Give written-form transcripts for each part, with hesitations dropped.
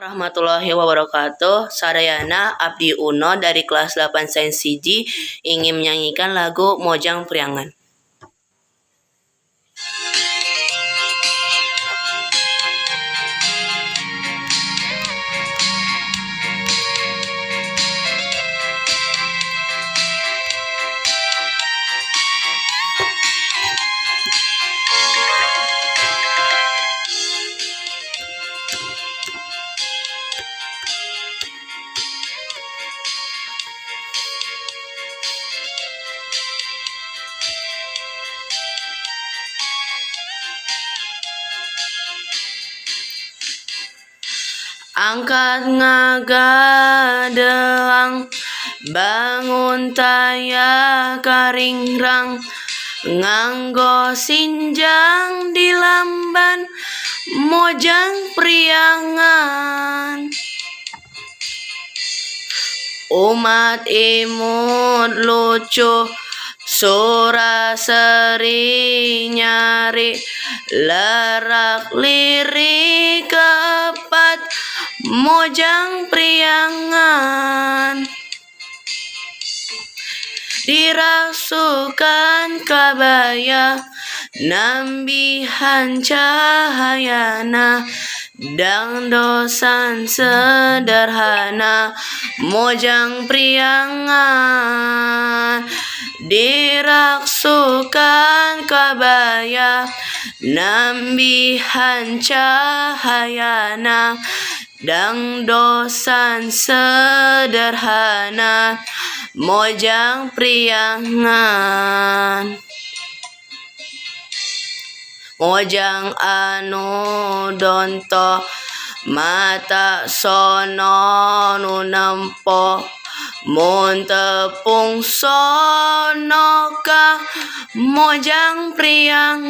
Warahmatullahi wabarakatuh. Sadayana Abdi Uno dari kelas 8 Sains Siji ingin menyanyikan lagu Mojang Priangan. Angkat ngagadeang, bangun taya karingrang, nganggo sinjang di lamban, mojang priangan. Umat imut lucu, sura seri nyari, lerak lirik kepat, mojang priangan. Dirasukan kabaya, nambihan cahayana, dangdosan sederhana, mojang priangan. Dirasukan kabaya, nambihan cahayana, dangdosan sederhana, mojang priangan. Mojang anu donto, mata sono nu nempo, mun tepung sono ka, mojang priangan.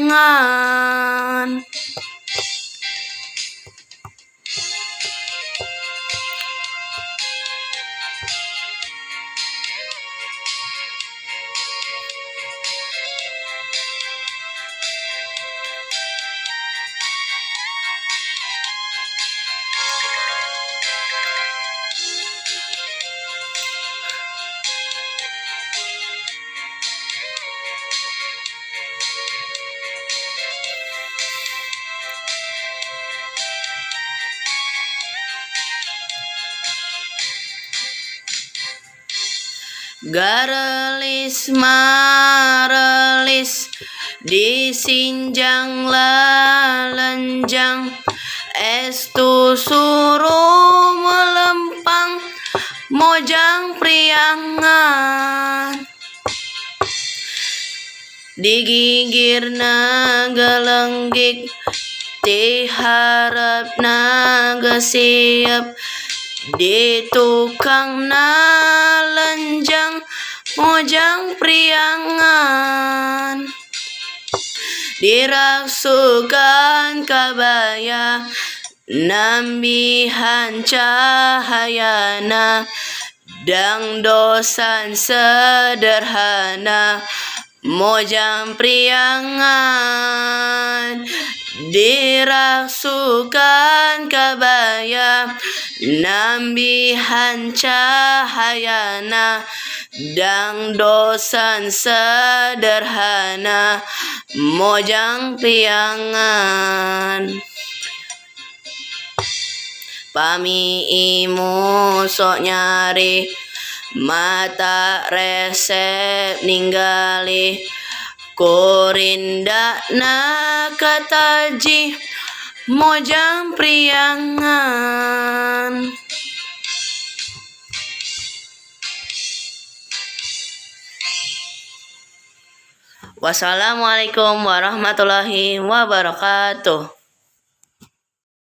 Garelis marelis, disinjang lalenjang, estu suruh melempang, mojang priangan. Digigirna gelenggik, diharapna gesiep, di tukang nalenjang, mojang priangan. Dirasukan kabaya, nambihan cahayana, dangdosan sederhana, mojang priangan. Dirasukan kabaya, nambihan cahayana, dangdosan sederhana, mojang priangan. Pami imu sok nyari, mata resep ninggali, kurinda nakataji, mojang priangan. Wassalamualaikum warahmatullahi wabarakatuh.